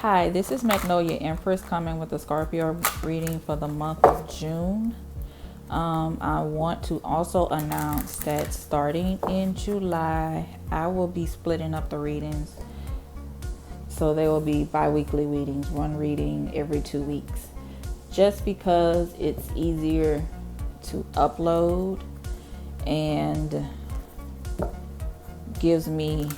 Hi, this is magnoliaempress coming with a Scorpio reading for the month of June. I want to also announce that starting in July, I will be splitting up the readings. So they will be bi-weekly readings, one reading every 2 weeks. Just because it's easier to upload and gives me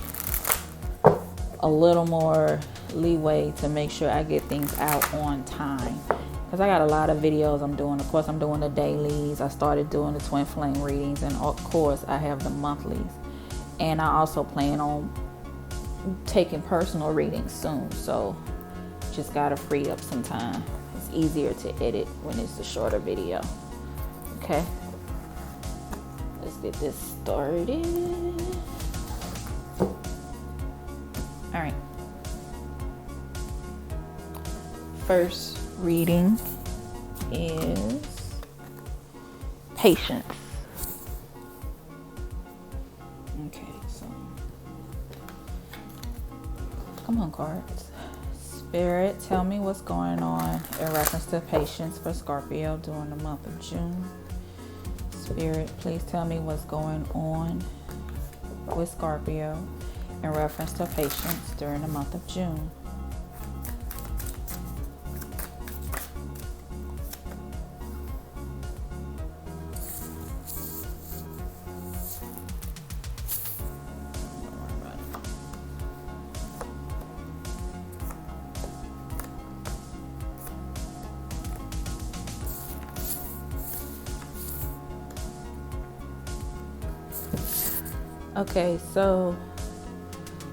a little more leeway to make sure I get things out on time, because I got a lot of videos I'm doing. Of course, I'm doing the dailies. I started doing the twin flame readings, and of course I have the monthlies, and I also plan on taking personal readings soon, so just gotta free up some time. It's easier to edit when it's a shorter video. Okay, let's get this started. All right, first reading is patience. Okay, so come on, cards. Spirit, tell me what's going on in reference to patience for Scorpio during the month of June. Spirit, please tell me what's going on with Scorpio in reference to patience during the month of June. Okay, so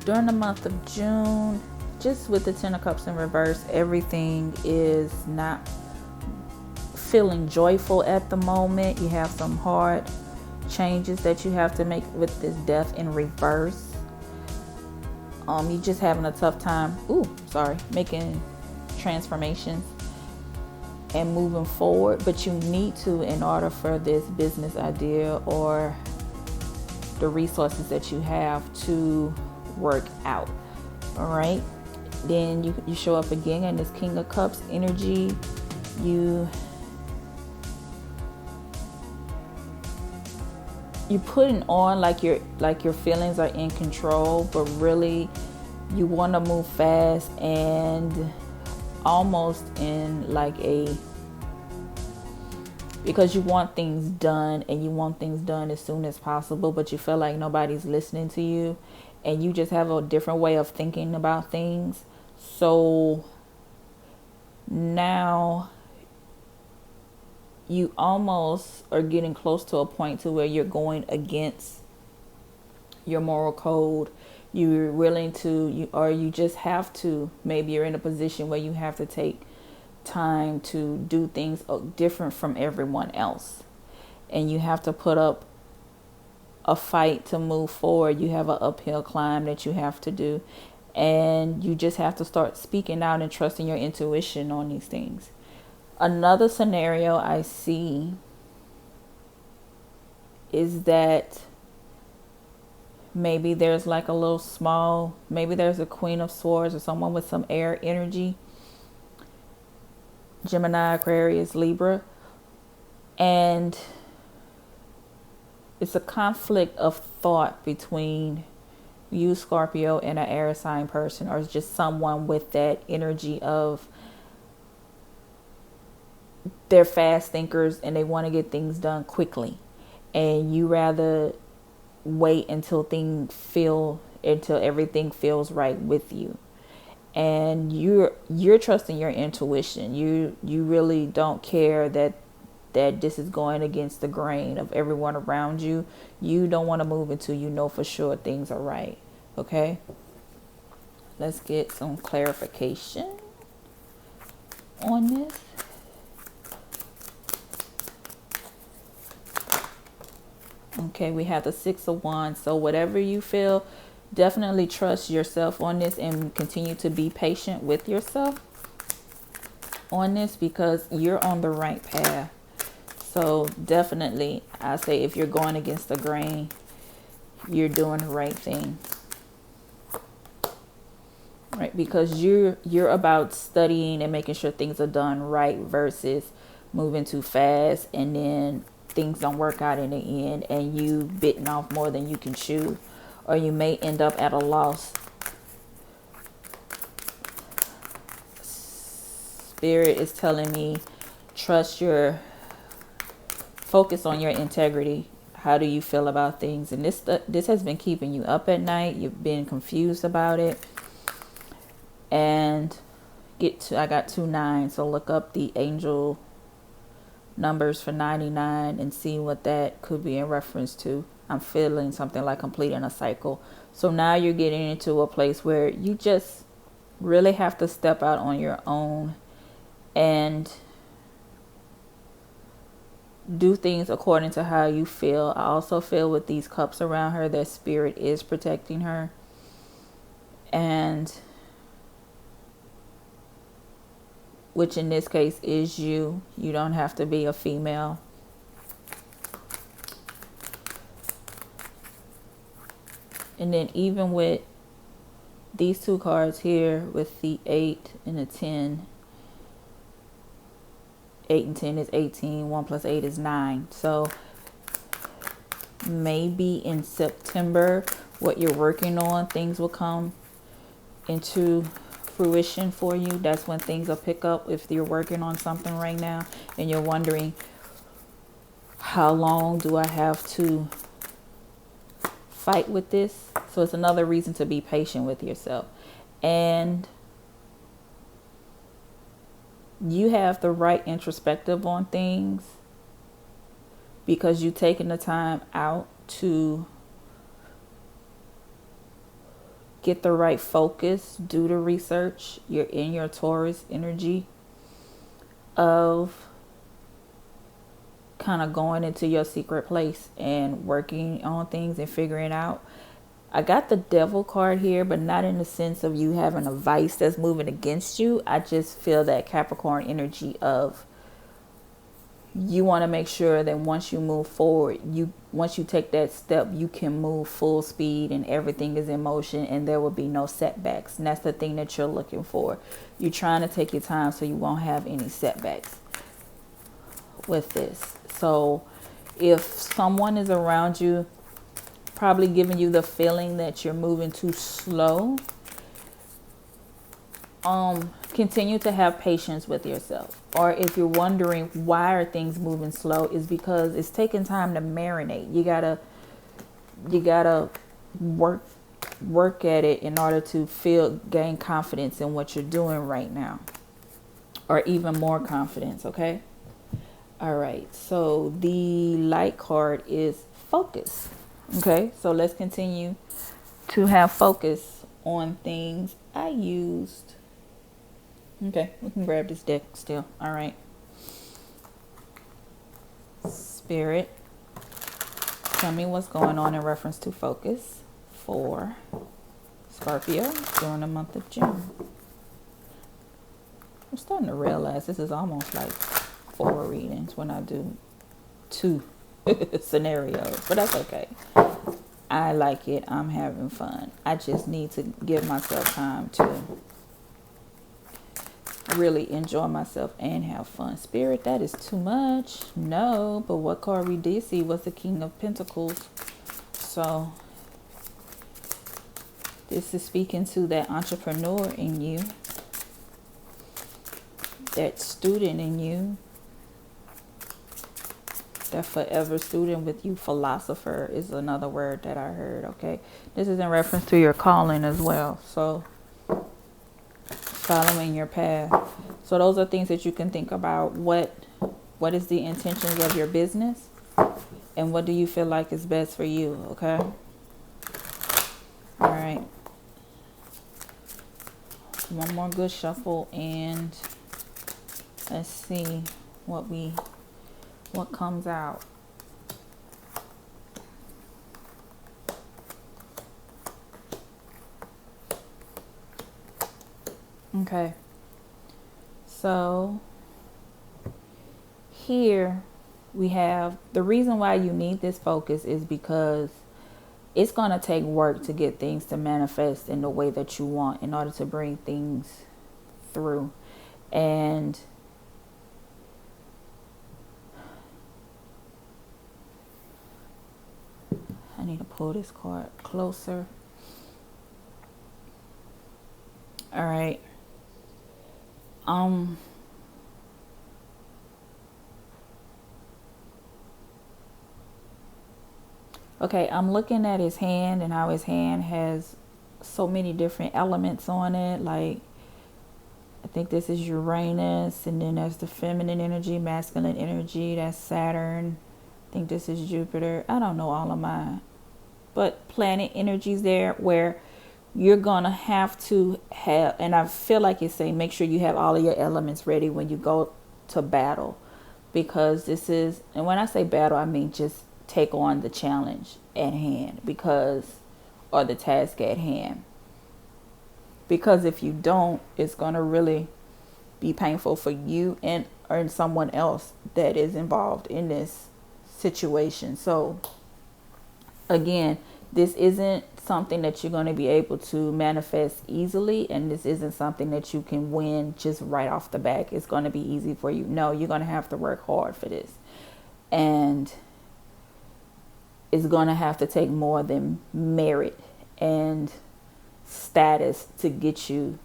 during the month of June, just with the Ten of Cups in reverse, everything is not feeling joyful at the moment. You have some hard changes that you have to make with this Death in reverse. You just having a tough time, making transformations and moving forward. But you need to, in order for this business idea or the resources that you have to work out. All right, then you show up again in this King of Cups energy. You putting on like your feelings are in control, but really you want to move fast and almost in like because you want things done, and you want things done as soon as possible, but you feel like nobody's listening to you, and you just have a different way of thinking about things. So now you almost are getting close to a point to where you're going against your moral code. You're willing to, you just have to, maybe you're in a position where you have to take time to do things different from everyone else, and you have to put up a fight to move forward. You have an uphill climb that you have to do, and you just have to start speaking out and trusting your intuition on these things. Another scenario I see is that maybe there's like a little small, maybe there's a Queen of Swords or someone with some air energy, Gemini, Aquarius, Libra, and it's a conflict of thought between you, Scorpio, and an air sign person, or just someone with that energy of they're fast thinkers and they want to get things done quickly, and you rather wait until everything feels right with you. And you're trusting your intuition. You really don't care that this is going against the grain of everyone around you. You don't want to move until you know for sure things are right. Okay? Let's get some clarification on this. Okay, we have the Six of Wands. So whatever you feel, definitely trust yourself on this and continue to be patient with yourself on this, because you're on the right path. So definitely, I say if you're going against the grain, you're doing the right thing. right? Because you're about studying and making sure things are done right versus moving too fast and then things don't work out in the end and you bitten off more than you can chew, or you may end up at a loss. Spirit is telling me focus on your integrity. How do you feel about things? And this has been keeping you up at night. You've been confused about it. And I got 2 9, so look up the angel numbers for 99 and see what that could be in reference to. I'm feeling something like completing a cycle. So now you're getting into a place where you just really have to step out on your own and do things according to how you feel. I also feel with these cups around her that spirit is protecting her. And which in this case is you. You don't have to be a female. And then even with these 2 cards here with the 8 and the 10, 8 and 10 is 18. 1 plus 8 is 9. So maybe in September, what you're working on, things will come into fruition for you. That's when things will pick up. If you're working on something right now and you're wondering, how long do I have to fight with this? So it's another reason to be patient with yourself. And you have the right introspective on things because you've taken the time out to get the right focus, do the research. You're in your Taurus energy of kind of going into your secret place and working on things and figuring out. I got the Devil card here, but not in the sense of you having a vice that's moving against you. I just feel that Capricorn energy of you want to make sure that once you move forward, once you take that step, you can move full speed and everything is in motion and there will be no setbacks. And that's the thing that you're looking for. You're trying to take your time so you won't have any setbacks with this. So if someone is around you probably giving you the feeling that you're moving too slow, continue to have patience with yourself. Or if you're wondering why are things moving slow, is because it's taking time to marinate. You gotta work at it in order to gain confidence in what you're doing right now, or even more confidence. Okay. All right. So the light card is focus. Okay. So let's continue to have focus on things. I used. Okay, we can grab this deck still. All right. Spirit, tell me what's going on in reference to focus for Scorpio during the month of June. I'm starting to realize this is almost like 4 readings when I do 2 scenarios, but that's okay. I like it. I'm having fun. I just need to give myself time to really enjoy myself and have fun. Spirit, that is too much. No, but what card we did see was the King of Pentacles. So this is speaking to that entrepreneur in you, that student in you, that forever student with you. Philosopher is another word that I heard. Okay, this is in reference to your calling as well. So following your path. So those are things that you can think about. What is the intentions of your business, and what do you feel like is best for you? Okay. All right. One more good shuffle, and let's see what comes out. Okay, so here we have the reason why you need this focus is because it's going to take work to get things to manifest in the way that you want in order to bring things through. And I need to pull this card closer. All right. Okay, I'm looking at his hand and how his hand has so many different elements on it. Like, I think this is Uranus, and then there's the feminine energy, masculine energy, that's Saturn. I think this is Jupiter. I don't know all of mine. But planet energies there where you're going to have, and I feel like it's saying make sure you have all of your elements ready when you go to battle. Because this is, and when I say battle, I mean just take on the challenge at hand, or the task at hand. Because if you don't, it's going to really be painful for you or someone else that is involved in this situation. So again, this isn't something that you're going to be able to manifest easily, and this isn't something that you can win just right off the bat. It's going to be easy for you. No, you're going to have to work hard for this, and it's going to have to take more than merit and status to get you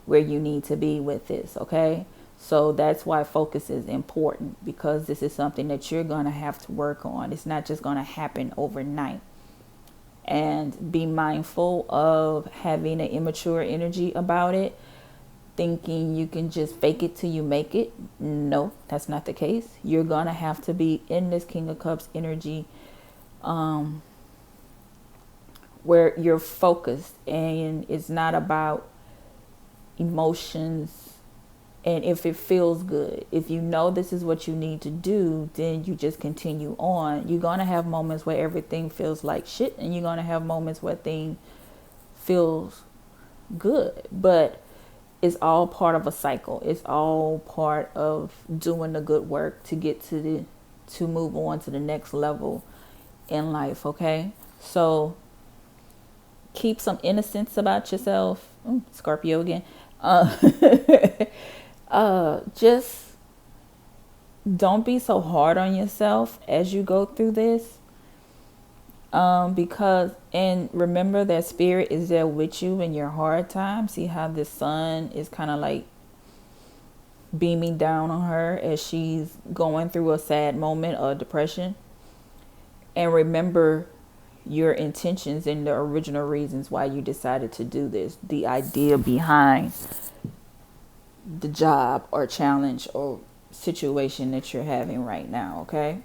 where you need to be with this. Okay, so that's why focus is important, because this is something that you're going to have to work on. It's not just going to happen overnight. And be mindful of having an immature energy about it, thinking you can just fake it till you make it. No, that's not the case. You're going to have to be in this King of Cups energy, where you're focused, and it's not about emotions. And if it feels good, if you know this is what you need to do, then you just continue on. You're going to have moments where everything feels like shit, and you're going to have moments where things feels good. But it's all part of a cycle. It's all part of doing the good work to get to move on to the next level in life. Okay, so keep some innocence about yourself. Scorpio again. Just don't be so hard on yourself as you go through this. And remember that spirit is there with you in your hard time. See how the sun is kind of like beaming down on her as she's going through a sad moment of depression. And remember your intentions and the original reasons why you decided to do this. The idea behind the job or challenge or situation that you're having right now. Okay,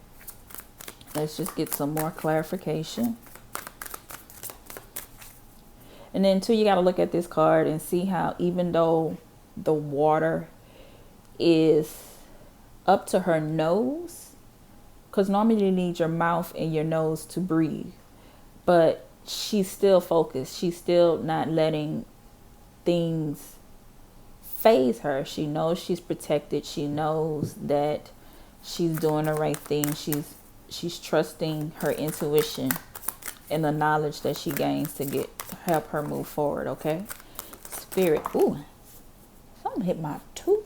let's just get some more clarification. And then too, you got to look at this card and see how, even though the water is up to her nose, because normally you need your mouth and your nose to breathe, but she's still focused. She's still not letting things phase her. She knows she's protected. She knows that she's doing the right thing. She's trusting her intuition and the knowledge that she gains to help her move forward. Okay, spirit. Ooh, something hit my tooth.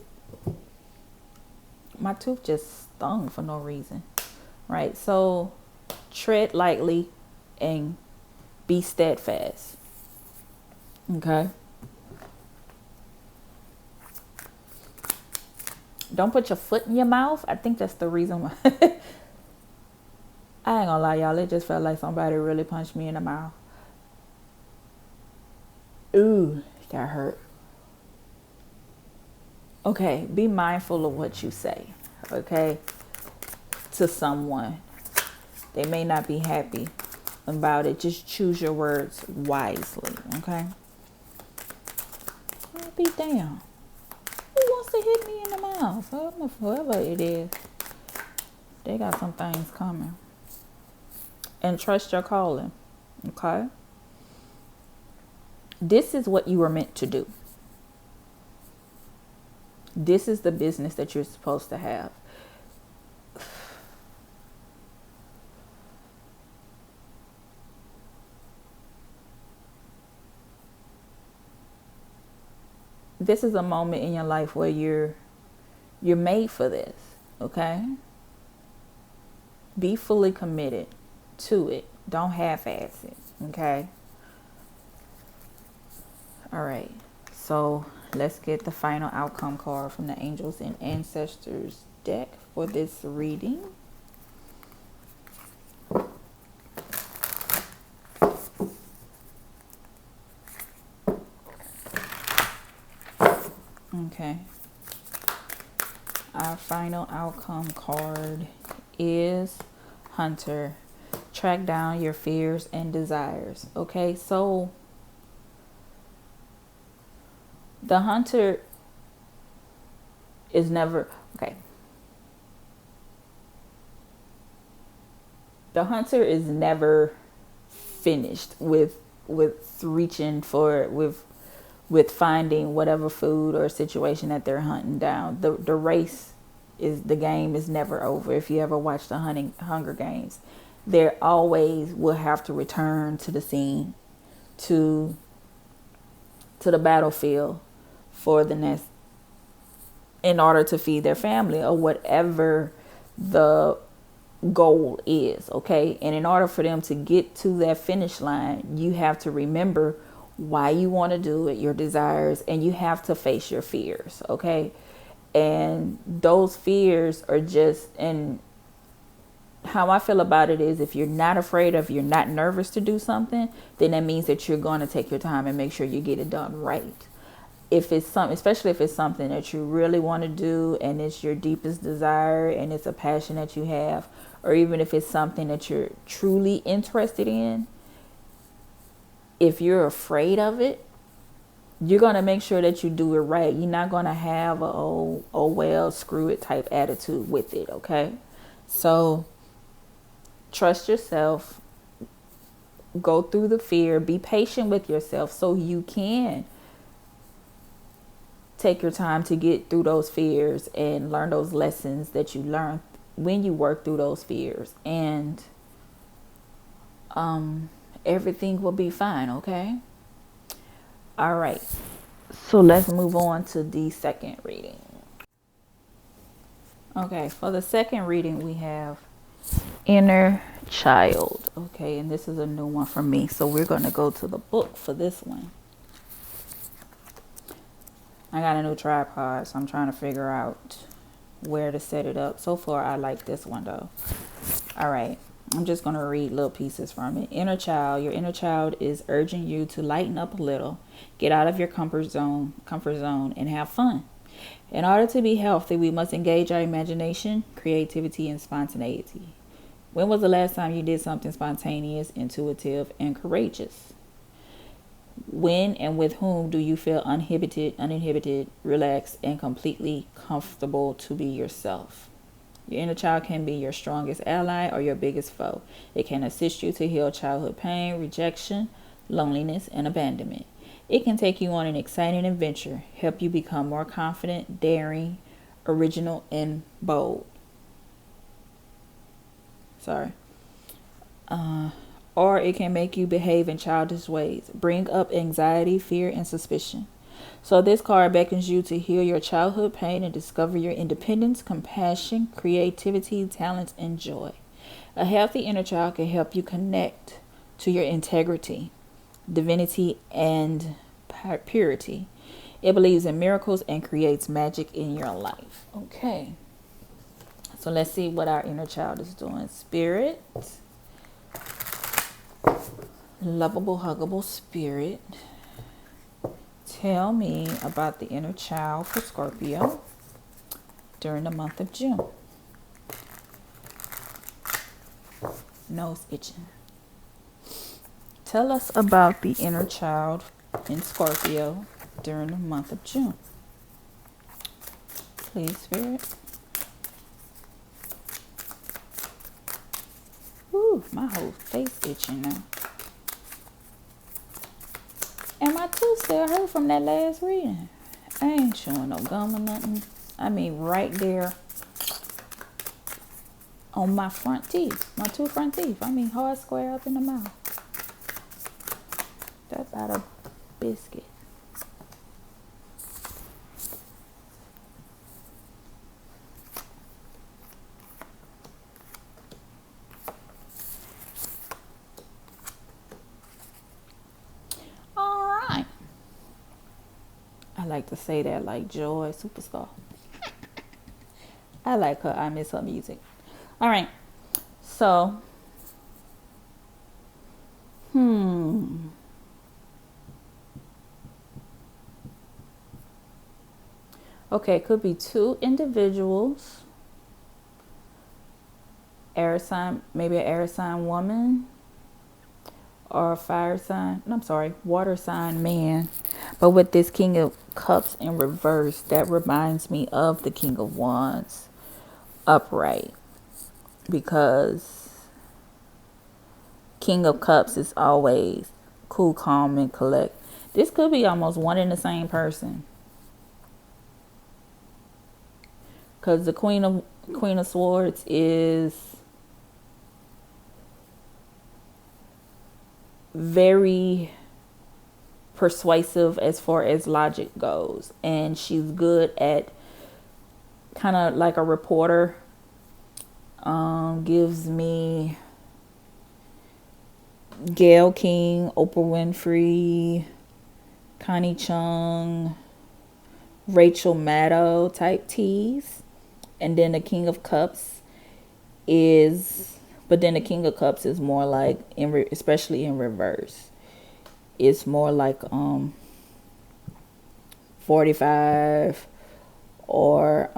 My tooth just stung for no reason. Right. So tread lightly and be steadfast. Okay. Don't put your foot in your mouth. I think that's the reason why. I ain't gonna lie, y'all. It just felt like somebody really punched me in the mouth. Ooh, that hurt. Okay, be mindful of what you say. Okay, to someone. They may not be happy about it. Just choose your words wisely. Okay. I'll be damn. Who wants to hit me in the mouth? Whoever it is, they got some things coming. And trust your calling. Okay? This is what you were meant to do. This is the business that you're supposed to have. this is a moment in your life where you're made for this, okay? Be fully committed to it. Don't half-ass it, okay? All right. So let's get the final outcome card from the Angels and Ancestors deck for this reading. Okay. Our final outcome card is Hunter. Track down your fears and desires. Okay, so the Hunter is never, okay. The Hunter is never finished with reaching for, with finding whatever food or situation that they're hunting down. The race is, the game is never over. If you ever watch the Hunger Games, they always will have to return to the scene, to the battlefield for the next, in order to feed their family or whatever the goal is, okay? And in order for them to get to that finish line, you have to remember why you want to do it, your desires, and you have to face your fears, okay? And those fears are just, and how I feel about it is, if you're not afraid of, you're not nervous to do something, then that means that you're going to take your time and make sure you get it done right. If it's something, especially if it's something that you really want to do and it's your deepest desire and it's a passion that you have, or even if it's something that you're truly interested in, if you're afraid of it, you're going to make sure that you do it right. You're not going to have a, oh well, screw it type attitude with it, okay? So trust yourself. Go through the fear. Be patient with yourself so you can take your time to get through those fears and learn those lessons that you learn when you work through those fears. And everything will be fine, okay? All right. So let's move on to the second reading. Okay, for the second reading, we have Inner Child. Okay, and this is a new one for me. So we're going to go to the book for this one. I got a new tripod, so I'm trying to figure out where to set it up. So far, I like this one, though. All right. I'm just going to read little pieces from it. Inner child. Your inner child is urging you to lighten up a little, get out of your comfort zone, and have fun. In order to be healthy, we must engage our imagination, creativity, and spontaneity. When was the last time you did something spontaneous, intuitive, and courageous? When and with whom do you feel uninhibited, relaxed, and completely comfortable to be yourself? Your inner child can be your strongest ally or your biggest foe. It can assist you to heal childhood pain, rejection, loneliness, and abandonment. It can take you on an exciting adventure, help you become more confident, daring, original, and bold. Or it can make you behave in childish ways, bring up anxiety, fear, and suspicion. So this card beckons you to heal your childhood pain and discover your independence, compassion, creativity, talents, and joy. A healthy inner child can help you connect to your integrity, divinity, and purity. It believes in miracles and creates magic in your life. Okay. So let's see what our inner child is doing. Spirit. Lovable, huggable spirit. Tell me about the inner child for Scorpio during the month of June. Nose itching. Tell us about the inner child in Scorpio during the month of June. Please, Spirit. Ooh, my whole face itching now. And my tooth still hurt from that last reading. I ain't showing no gum or nothing. I mean, right there on my front teeth. My two front teeth. I mean, hard square up in the mouth. That's out of biscuit. like to say that, like Joy Superstar. I like her. I miss her music. All right. So, okay, it could be two individuals. Air sign, maybe an air sign woman or a fire sign. I'm sorry, water sign man. But with this King of Cups in reverse, that reminds me of the King of Wands upright, because King of Cups is always cool, calm, and collect. This could be almost one and the same person, because the Queen of Swords is very persuasive as far as logic goes, and she's good at kind of like a reporter. Gives me Gayle King, Oprah Winfrey, Connie Chung, Rachel Maddow type teas. And then the King of Cups is, but then the King of Cups is more like, especially in reverse, it's more like 45 or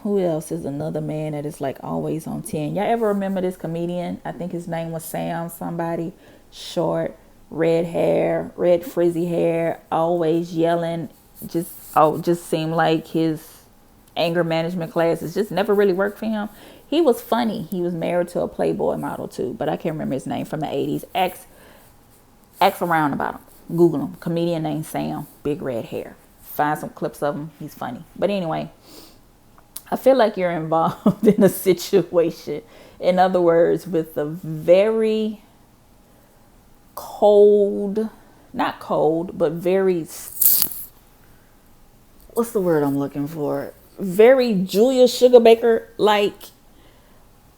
who else is another man that is like always on 10? Y'all ever remember this comedian? I think his name was Sam somebody. Short, red hair, red frizzy hair, always yelling. Just seemed like his anger management classes just never really worked for him. He was funny. He was married to a Playboy model too, but I can't remember his name from the 80s. Ask around about him. Google him. Comedian named Sam, big red hair. Find some clips of him. He's funny. But anyway, I feel like you're involved in a situation, in other words, with a very cold, not cold, but very, what's the word I'm looking for? Very Julia Sugarbaker like,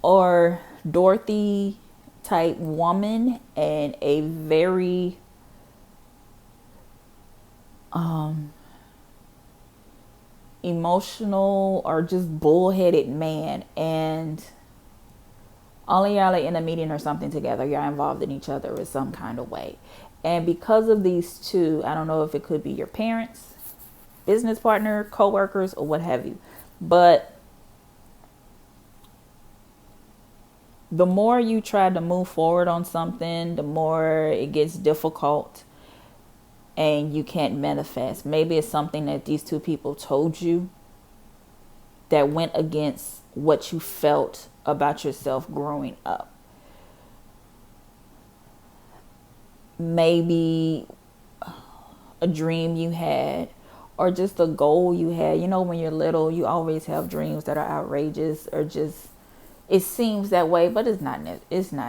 or Dorothy type woman, and a very emotional or just bullheaded man, and only y'all are in a meeting or something together, y'all involved in each other in some kind of way. And because of these two, I don't know if it could be your parents, business partner, co-workers, or what have you, but the more you try to move forward on something, the more it gets difficult and you can't manifest. Maybe it's something that these two people told you that went against what you felt about yourself growing up. Maybe a dream you had, or just a goal you had. You know, when you're little, you always have dreams that are outrageous, or just, it seems that way, but it's not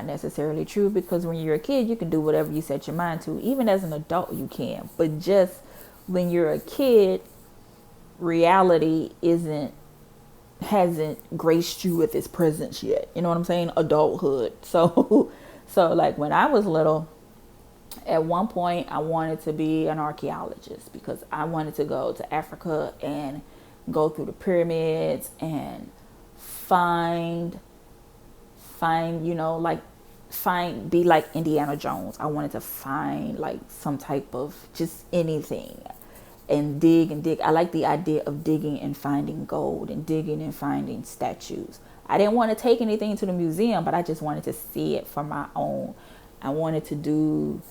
necessarily true, because when you're a kid, you can do whatever you set your mind to. Even as an adult, you can. But just when you're a kid, reality hasn't graced you with its presence yet. You know what I'm saying? Adulthood. So like when I was little, at one point I wanted to be an archaeologist, because I wanted to go to Africa and go through the pyramids and find, be like Indiana Jones. I wanted to find like some type of just anything and dig. I like the idea of digging and finding gold, and digging and finding statues. I didn't want to take anything to the museum, but I just wanted to see it for my own. I wanted to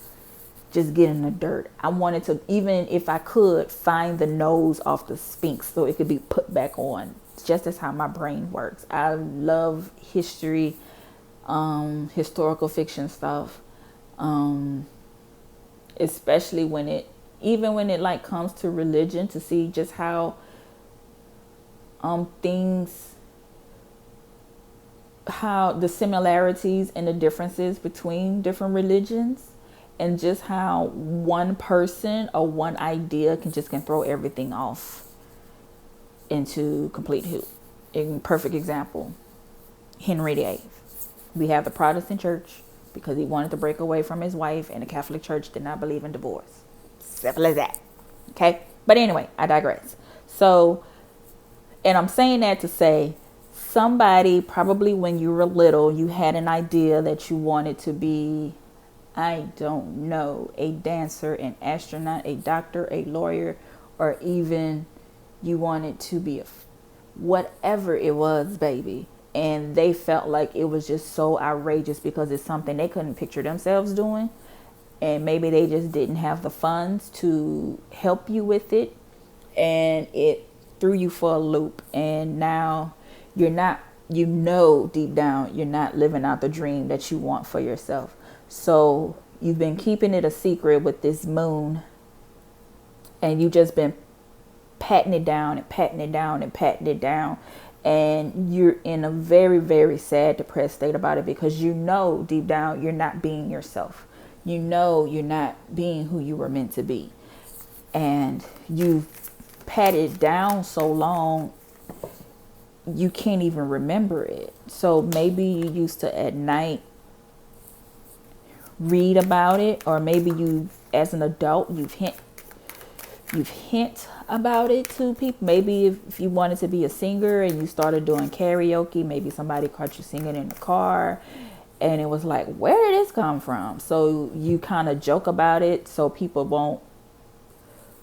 just get in the dirt. I wanted to, even if I could, find the nose off the Sphinx so it could be put back on. Just as how my brain works. I love history, historical fiction stuff, especially when it like comes to religion, to see just how how the similarities and the differences between different religions, and just how one person or one idea can throw everything off into complete hoop. A perfect example, Henry VIII. We have the Protestant church, because he wanted to break away from his wife, and the Catholic Church did not believe in divorce. Simple as that. Okay. But anyway, I digress. So, and I'm saying that to say, somebody probably when you were little, you had an idea that you wanted to be, I don't know, a dancer, an astronaut, a doctor, a lawyer, or even you wanted to be whatever it was, baby. And they felt like it was just so outrageous because it's something they couldn't picture themselves doing. And maybe they just didn't have the funds to help you with it. And it threw you for a loop. And now you're not, deep down, you're not living out the dream that you want for yourself. So you've been keeping it a secret with this moon. And you just been patting it down and patting it down and patting it down. And you're in a very, very sad, depressed state about it because deep down you're not being yourself. You're not being who you were meant to be. And you've patted down so long, you can't even remember it. So maybe you used to at night read about it, or maybe you, as an adult, you've hint about it to people. Maybe if you wanted to be a singer and you started doing karaoke, maybe somebody caught you singing in the car and it was like, where did this come from? So you kind of joke about it so people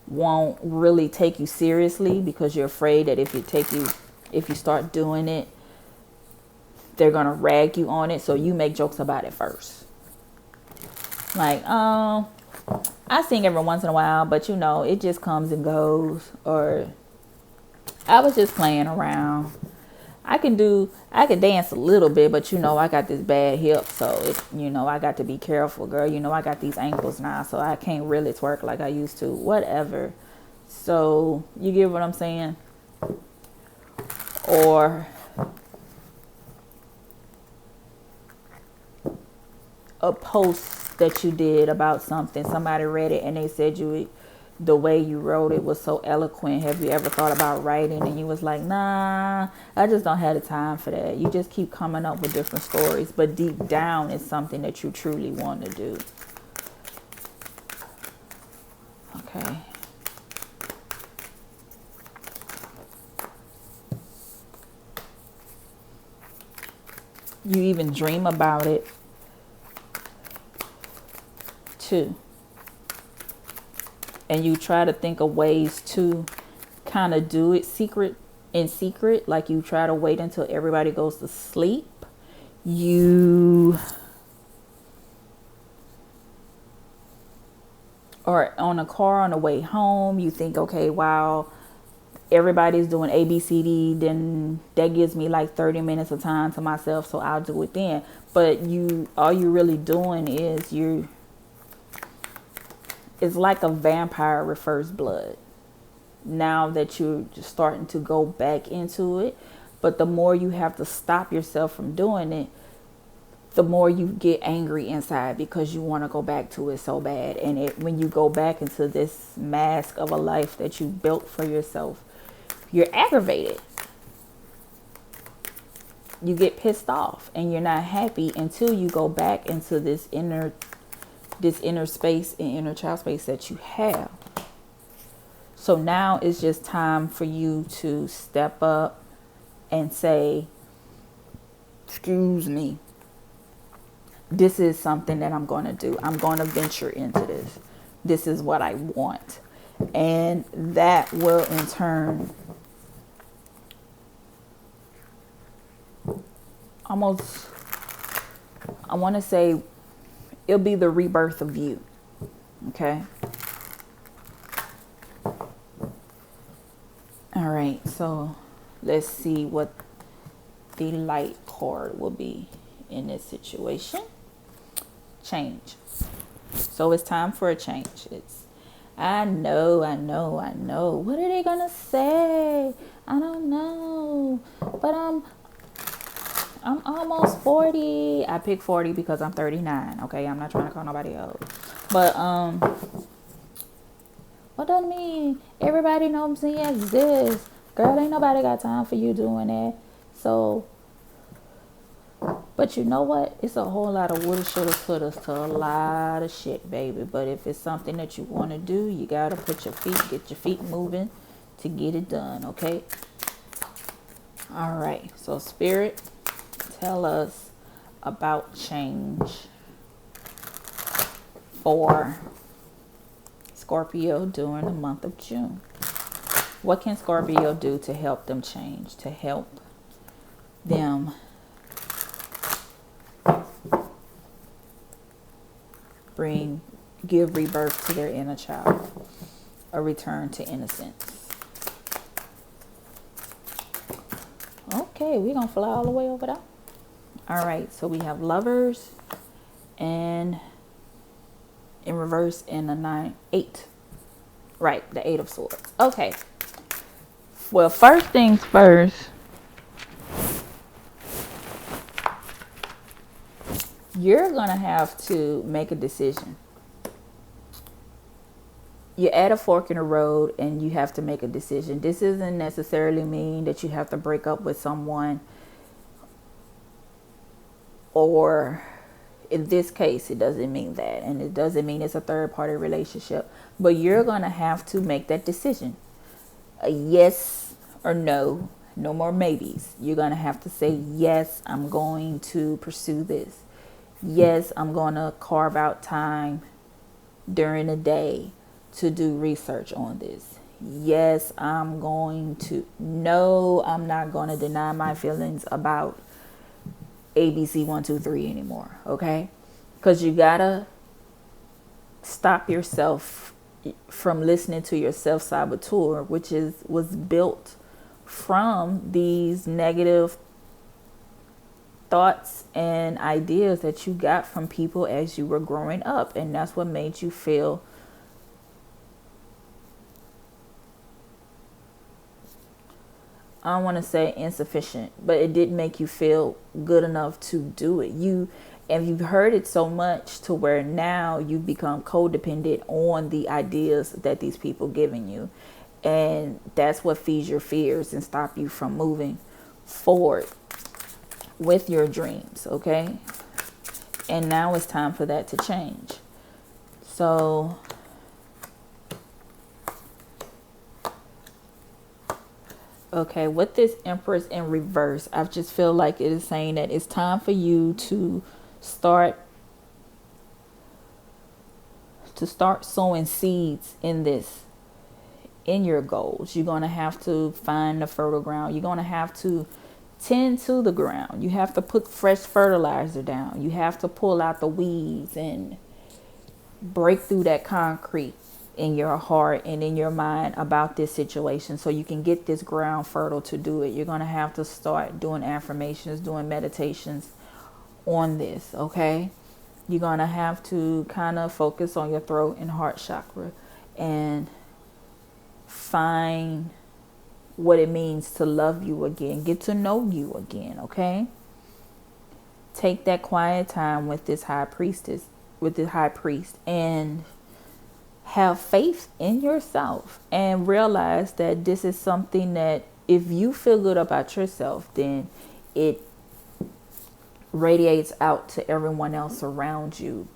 won't really take you seriously, because you're afraid that if you start doing it, they're gonna rag you on it. So you make jokes about it first, like I sing every once in a while, but it just comes and goes, or I was just playing around. I can dance a little bit, but I got this bad hip, so I got to be careful, girl. I got these ankles now, so I can't really twerk like I used to, whatever. So you get what I'm saying? Or a post that you did about something, somebody read it and they said the way you wrote it was so eloquent. Have you ever thought about writing? And you was like, nah, I just don't have the time for that. You just keep coming up with different stories, but deep down it's something that you truly want to do. Okay. You even dream about it too. And you try to think of ways to kind of do it in secret. Like you try to wait until everybody goes to sleep. Or on a car on the way home, you think, okay, wow, everybody's doing A, B, C, D, then that gives me like 30 minutes of time to myself, so I'll do it then. But all you really doing is it's like a vampire with first blood. Now that you're just starting to go back into it, but the more you have to stop yourself from doing it, the more you get angry inside because you want to go back to it so bad. And when you go back into this mask of a life that you built for yourself, you're aggravated. You get pissed off and you're not happy until you go back into this inner space and inner child space that you have. So now it's just time for you to step up and say, excuse me, this is something that I'm going to do. I'm going to venture into this. This is what I want. And that will in turn almost, I want to say, it'll be the rebirth of you. Okay. All right. So let's see what the light card will be in this situation. Change. So it's time for a change. I know. What are they gonna say? I don't know. But I'm almost 40. I picked 40 because I'm 39. Okay, I'm not trying to call nobody old. But what does that mean? Everybody knows me as this. Girl, ain't nobody got time for you doing that. So But you know what? It's a whole lot of woulda, shoulda, coulda to a lot of shit, baby. But if it's something that you want to do, you got to get your feet moving to get it done, okay? All right. So, Spirit, tell us about change for Scorpio during the month of June. What can Scorpio do to help them change, to help them give rebirth to their inner child, a return to innocence? Okay, we're going to fly all the way over there. All right, so we have Lovers and in reverse in the 8. Right, the 8 of Swords. Okay. Well, first things first, you're going to have to make a decision. You're at a fork in the road and you have to make a decision. This doesn't necessarily mean that you have to break up with someone, or in this case, it doesn't mean that. And it doesn't mean it's a third party relationship, but you're going to have to make that decision. A yes or no, no more maybes. You're going to have to say, yes, I'm going to pursue this. Yes, I'm going to carve out time during the day to do research on this. Yes, I'm going to. No, I'm not going to deny my feelings about ABC 1, 2, 3 anymore. Okay? Because you got to stop yourself from listening to your self-saboteur, which was built from these negative thoughts and ideas that you got from people as you were growing up. And that's what made you feel I don't want to say insufficient, but it didn't make you feel good enough to do it. And you've heard it so much to where now you've become codependent on the ideas that these people giving you. And that's what feeds your fears and stop you from moving forward with your dreams, okay? And now it's time for that to change. So okay, with this Empress in reverse, I just feel like it is saying that it's time for you to start sowing seeds in your goals. You're going to have to find the fertile ground. You're going to have to tend to the ground. You have to put fresh fertilizer down. You have to pull out the weeds and break through that concrete in your heart and in your mind about this situation so you can get this ground fertile to do it. You're going to have to start doing affirmations, doing meditations on this, okay? You're going to have to kind of focus on your throat and heart chakra and find what it means to love you again, get to know you again, okay? Take that quiet time with this high priest, and have faith in yourself and realize that this is something that if you feel good about yourself, then it radiates out to everyone else around you.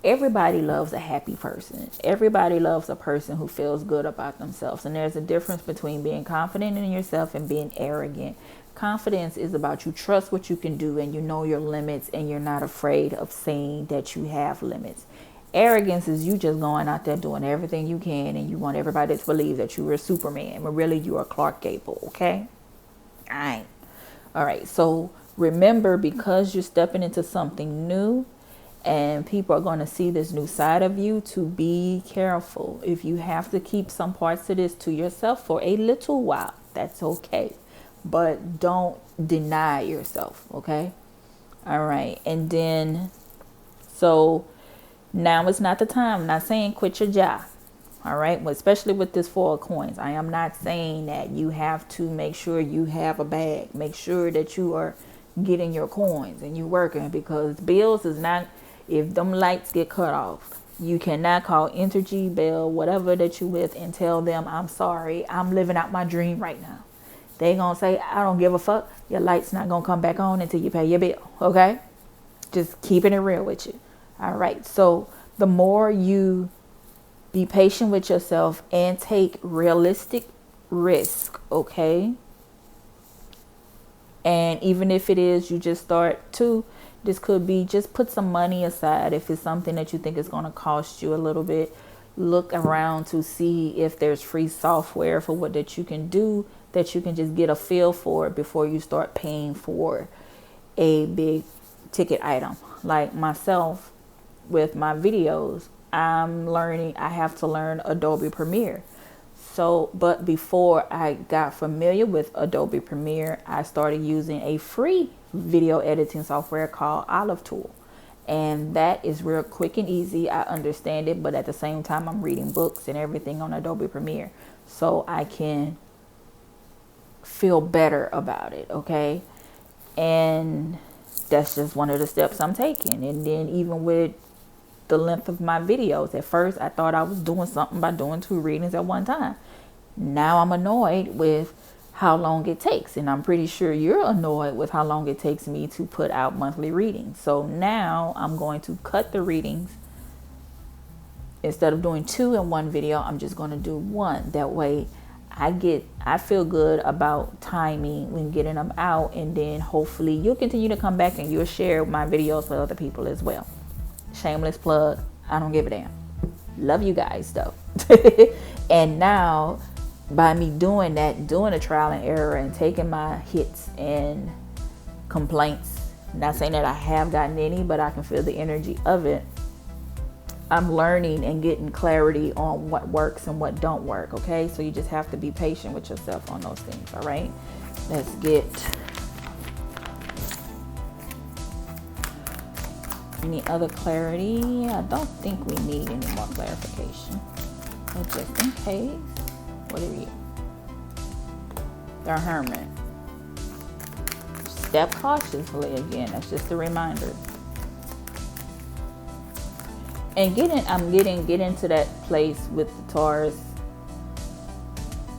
Everybody loves a happy person. Everybody loves a person who feels good about themselves. And there's a difference between being confident in yourself and being arrogant. Confidence is about you trust what you can do and you know your limits and you're not afraid of saying that you have limits. Arrogance is you just going out there doing everything you can and you want everybody to believe that you are Superman, but really you are Clark Gable, okay? All right, so remember, because you're stepping into something new and people are going to see this new side of you, to be careful. If you have to keep some parts of this to yourself for a little while, that's okay. But don't deny yourself, okay? All right, and then, so now is not the time. I'm not saying quit your job. All right. Well, especially with this 4 of coins. I am not saying that you have to make sure you have a bag. Make sure that you are getting your coins and you working, because bills is not, if them lights get cut off, you cannot call Entergy, Bell, whatever that you with, and tell them, I'm sorry, I'm living out my dream right now. They gonna say, I don't give a fuck. Your light's not gonna come back on until you pay your bill. Okay? Just keeping it real with you. All right. So the more you be patient with yourself and take realistic risk, okay? And even if it is, you just start to, this could be just put some money aside. If it's something that you think is going to cost you a little bit, look around to see if there's free software for what that you can do, that you can just get a feel for before you start paying for a big ticket item. Like myself with my videos, I have to learn Adobe Premiere. So, but before I got familiar with Adobe Premiere, I started using a free video editing software called Olive Tool. And that is real quick and easy. I understand it, but at the same time, I'm reading books and everything on Adobe Premiere, so I can feel better about it, okay? And that's just one of the steps I'm taking. And then even with the length of my videos, at first I thought I was doing something by doing 2 readings at one time. Now I'm annoyed with how long it takes, and I'm pretty sure you're annoyed with how long it takes me to put out monthly readings. So now I'm going to cut the readings. Instead of doing 2 in one video, I'm just going to do 1. That way I feel good about timing when getting them out, and then hopefully you'll continue to come back and you'll share my videos with other people as well. Shameless plug. I don't give a damn. Love you guys though. And now by me doing that, doing a trial and error and taking my hits and complaints, not saying that I have gotten any, but I can feel the energy of it. I'm learning and getting clarity on what works and what don't work. Okay. So you just have to be patient with yourself on those things. All right. Let's get any other clarity. I don't think we need any more clarification, but just in case, what are you? The Hermit. Step cautiously again. That's just a reminder. And I'm getting to that place with the Taurus,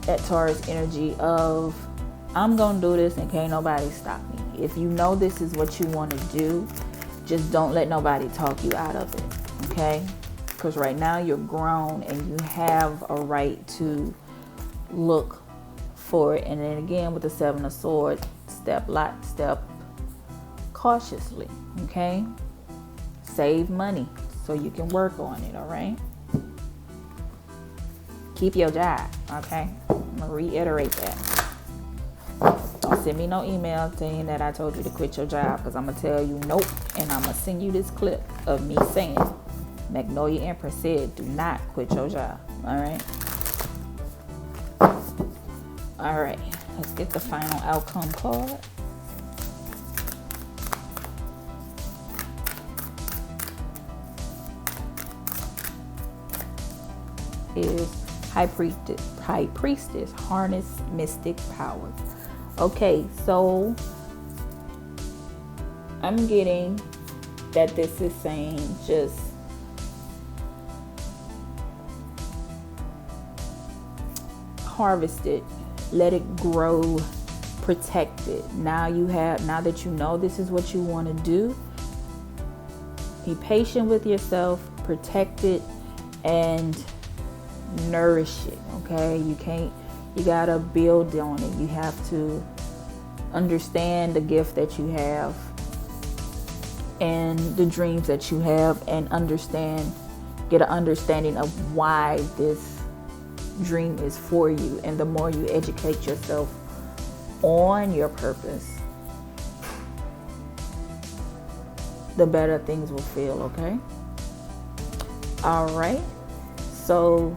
that Taurus energy of, I'm gonna do this and can't nobody stop me. If you know this is what you want to do, just don't let nobody talk you out of it, okay? Because right now you're grown and you have a right to look for it. And then again with the 7 of Swords, step cautiously, okay? Save money so you can work on it, all right? Keep your job, okay? I'm gonna reiterate that. Don't send me no email saying that I told you to quit your job, because I'm gonna tell you nope, and I'm gonna send you this clip of me saying Magnoliaempress said do not quit your job. All right, let's get the final outcome card. Is High Priestess, harness mystic power. Okay, so I'm getting that this is saying just harvest it, let it grow, protect it. Now that you know this is what you want to do, be patient with yourself, protect it, and nourish it. Okay, you gotta build on it. You have to understand the gift that you have and the dreams that you have, and get an understanding of why this dream is for you. And the more you educate yourself on your purpose, the better things will feel. Okay, all right, so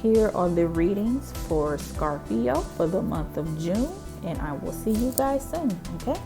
here are the readings for Scorpio for the month of June, and I will see you guys soon, okay?